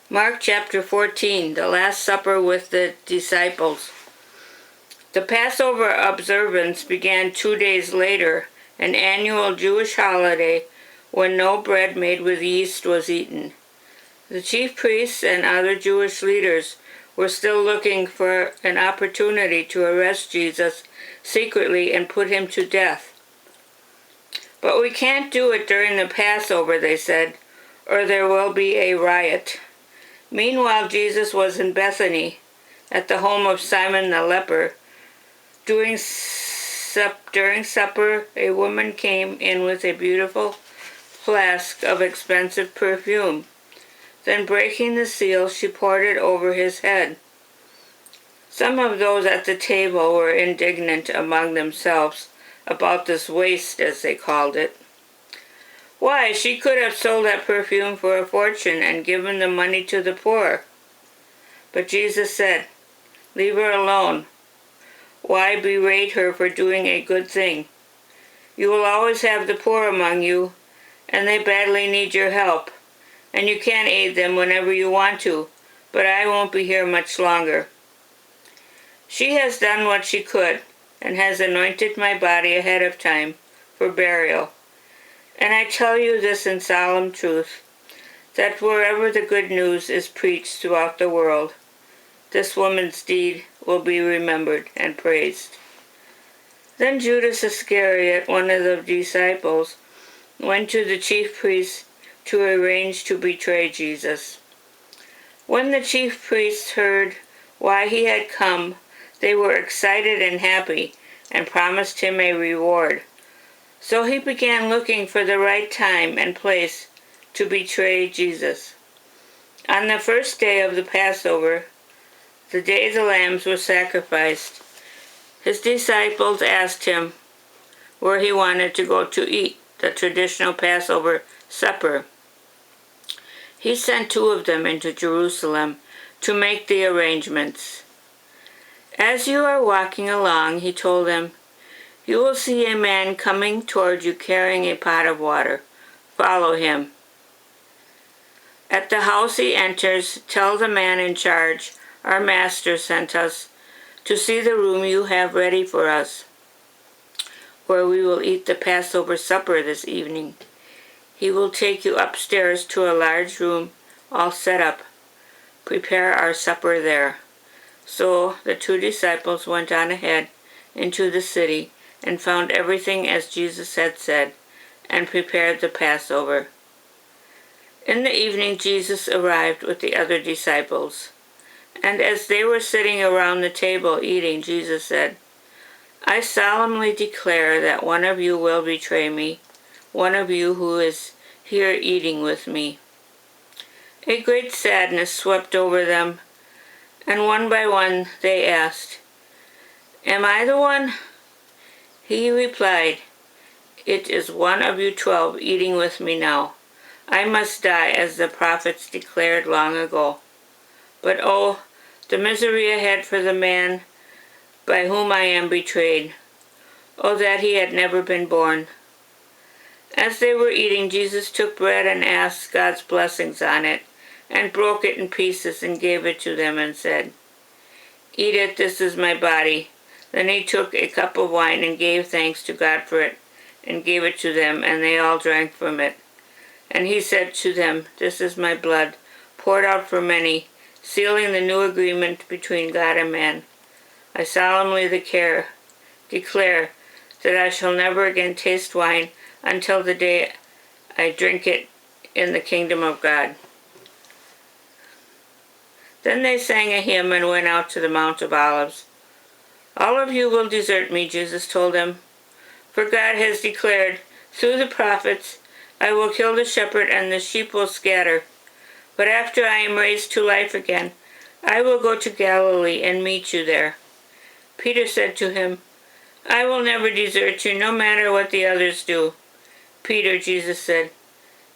Mark chapter 14, the Last Supper with the disciples. The Passover observance began 2 days later, an annual Jewish holiday when no bread made with yeast was eaten. The chief priests and other Jewish leaders were still looking for an opportunity to arrest Jesus secretly and put him to death. But we can't do it during the Passover, they said, or there will be a riot. Meanwhile, Jesus was in Bethany, at the home of Simon the leper. During supper, a woman came in with a beautiful flask of expensive perfume. Then, breaking the seal, she poured it over his head. Some of those at the table were indignant among themselves about this waste, as they called it. Why, she could have sold that perfume for a fortune and given the money to the poor. But Jesus said, "Leave her alone. Why berate her for doing a good thing? You will always have the poor among you, and they badly need your help, and you can aid them whenever you want to, but I won't be here much longer. She has done what she could, and has anointed my body ahead of time for burial. And I tell you this in solemn truth, that wherever the good news is preached throughout the world, this woman's deed will be remembered and praised." Then Judas Iscariot, one of the disciples, went to the chief priests to arrange to betray Jesus. When the chief priests heard why he had come, they were excited and happy, and promised him a reward. So he began looking for the right time and place to betray Jesus. On the first day of the Passover, the day the lambs were sacrificed, his disciples asked him where he wanted to go to eat the traditional Passover supper. He sent 2 of them into Jerusalem to make the arrangements. "As you are walking along," he told them, "you will see a man coming toward you carrying a pot of water. Follow him. At the house he enters, tell the man in charge, 'Our master sent us to see the room you have ready for us, where we will eat the Passover supper this evening.' He will take you upstairs to a large room all set up. Prepare our supper there." So the 2 disciples went on ahead into the city and found everything as Jesus had said, and prepared the Passover. In the evening Jesus arrived with the other disciples, and as they were sitting around the table eating, Jesus said, "I solemnly declare that one of you will betray me, one of you who is here eating with me." A great sadness swept over them, and one by one they asked, "Am I the one?" He replied, "It is one of you 12 eating with me now. I must die as the prophets declared long ago. But oh, the misery ahead for the man by whom I am betrayed. Oh, that he had never been born." As they were eating, Jesus took bread and asked God's blessings on it, and broke it in pieces and gave it to them and said, "Eat it, this is my body." Then he took a cup of wine and gave thanks to God for it, and gave it to them, and they all drank from it. And he said to them, "This is my blood, poured out for many, sealing the new agreement between God and man. I solemnly declare that I shall never again taste wine until the day I drink it in the kingdom of God." Then they sang a hymn and went out to the Mount of Olives. "All of you will desert me," Jesus told them, "for God has declared through the prophets, 'I will kill the shepherd and the sheep will scatter.' But after I am raised to life again, I will go to Galilee and meet you there." Peter said to him, "I will never desert you, no matter what the others do." "Peter," Jesus said,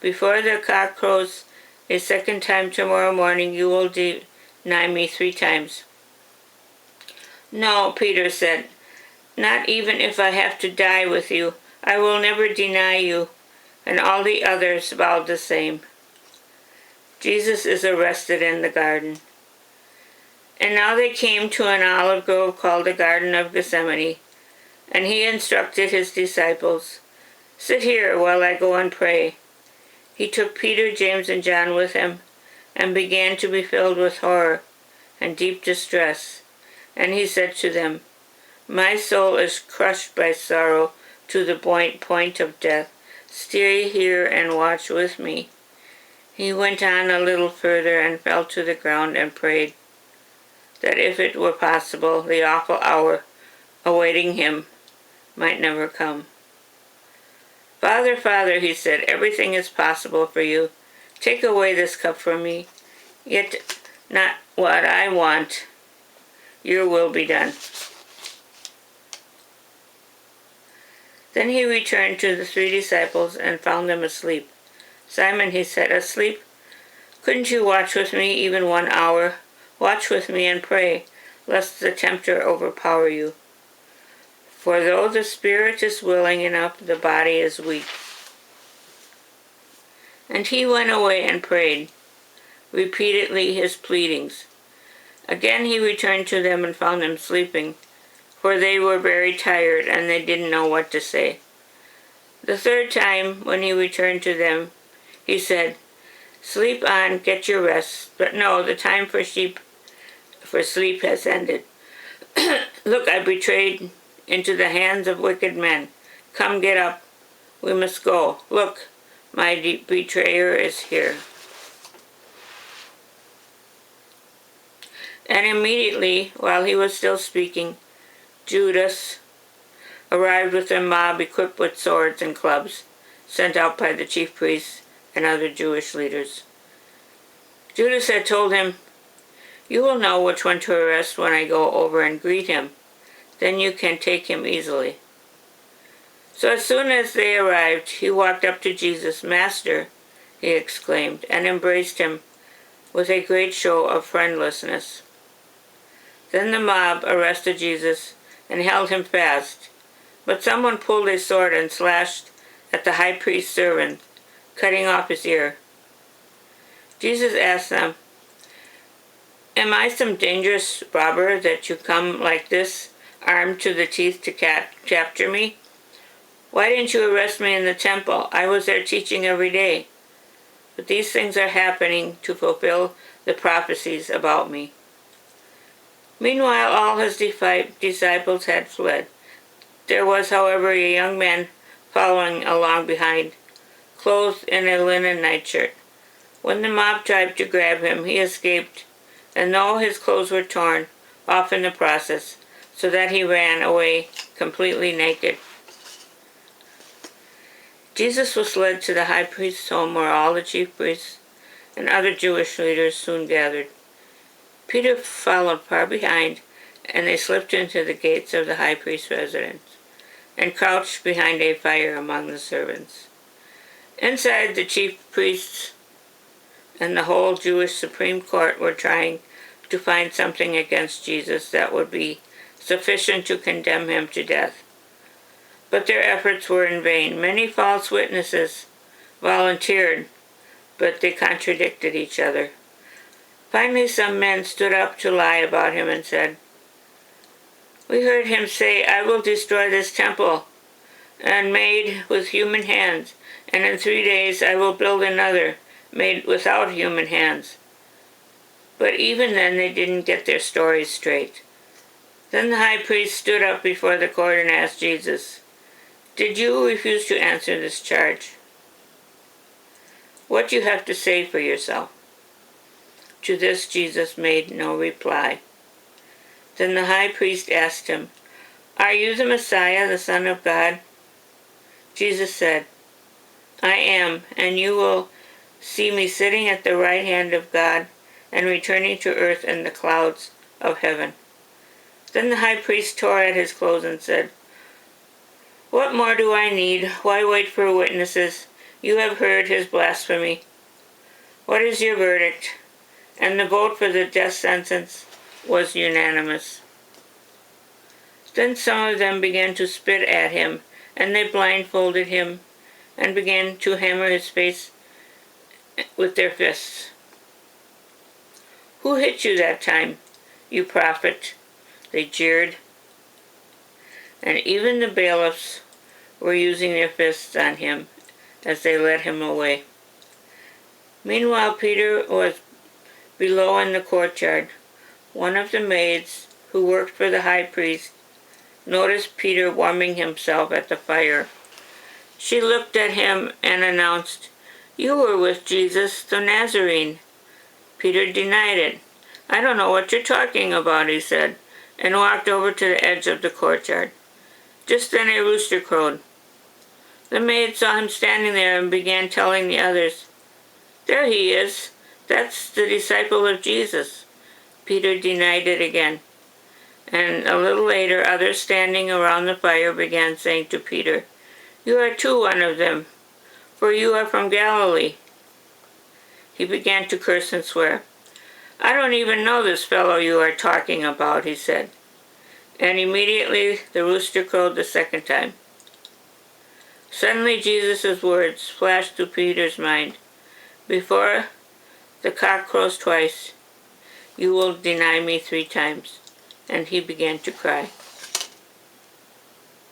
"before the cock crows a second time tomorrow morning, you will deny me 3 times. "No," Peter said, "not even if I have to die with you. I will never deny you." And all the others vowed the same. Jesus is arrested in the garden. And now they came to an olive grove called the Garden of Gethsemane, and he instructed his disciples, "Sit here while I go and pray." He took Peter, James, and John with him, and began to be filled with horror and deep distress. And he said to them, "My soul is crushed by sorrow to the point of death. Stay here and watch with me." He went on a little further and fell to the ground and prayed that if it were possible, the awful hour awaiting him might never come. "Father, Father," he said, "everything is possible for you. Take away this cup from me, yet not what I want, your will be done." Then he returned to the 3 disciples and found them asleep. "Simon," he said, "asleep? Couldn't you watch with me even 1 hour? Watch with me and pray, lest the tempter overpower you. For though the spirit is willing enough, the body is weak." And he went away and prayed repeatedly his pleadings. Again he returned to them and found them sleeping, for they were very tired and they didn't know what to say. The 3rd time, when he returned to them, he said, "Sleep on, get your rest. But no, the time for sleep has ended. Look, I betrayed into the hands of wicked men. Come, get up. We must go. Look, my betrayer is here." And immediately, while he was still speaking, Judas arrived with a mob equipped with swords and clubs, sent out by the chief priests and other Jewish leaders. Judas had told him, "You will know which one to arrest when I go over and greet him. Then you can take him easily." So as soon as they arrived, he walked up to Jesus. "Master," he exclaimed, and embraced him with a great show of friendlessness. Then the mob arrested Jesus and held him fast. But someone pulled a sword and slashed at the high priest's servant, cutting off his ear. Jesus asked them, "Am I some dangerous robber that you come like this, armed to the teeth to capture me? Why didn't you arrest me in the temple? I was there teaching every day." But these things are happening to fulfill the prophecies about me. Meanwhile, all his disciples had fled. There was, however, a young man following along behind, clothed in a linen nightshirt. When the mob tried to grab him, he escaped, and though his clothes were torn off in the process, so that he ran away completely naked. Jesus was led to the high priest's home, where all the chief priests and other Jewish leaders soon gathered. Peter followed far behind, and they slipped into the gates of the high priest's residence and crouched behind a fire among the servants. Inside, the chief priests and the whole Jewish Supreme Court were trying to find something against Jesus that would be sufficient to condemn him to death. But their efforts were in vain. Many false witnesses volunteered, but they contradicted each other. Finally, some men stood up to lie about him and said, "We heard him say, 'I will destroy this temple and made with human hands, and in 3 days I will build another made without human hands.'" But even then they didn't get their stories straight. Then the high priest stood up before the court and asked Jesus, "Did you refuse to answer this charge? What do you have to say for yourself?" To this Jesus made no reply. Then the high priest asked him, "Are you the Messiah, the Son of God?" Jesus said, "I am, and you will see me sitting at the right hand of God and returning to earth in the clouds of heaven." Then the high priest tore at his clothes and said, "What more do I need? Why wait for witnesses? You have heard his blasphemy. What is your verdict?" And the vote for the death sentence was unanimous. Then some of them began to spit at him, and they blindfolded him and began to hammer his face with their fists. "Who hit you that time, you prophet?" they jeered. And even the bailiffs were using their fists on him as they led him away. Meanwhile, Peter was below in the courtyard. One of the maids who worked for the high priest noticed Peter warming himself at the fire. She looked at him and announced, "You were with Jesus the Nazarene." Peter denied it. "I don't know what you're talking about," he said, and walked over to the edge of the courtyard. Just then a rooster crowed. The maid saw him standing there and began telling the others, "There he is. That's the disciple of Jesus." Peter denied it again. And a little later, others standing around the fire began saying to Peter, "You are too one of them, for you are from Galilee." He began to curse and swear. "I don't even know this fellow you are talking about," he said. And immediately the rooster crowed the second time. Suddenly Jesus' words flashed through Peter's mind. "Before the cock crows twice, you will deny me 3 times." And he began to cry.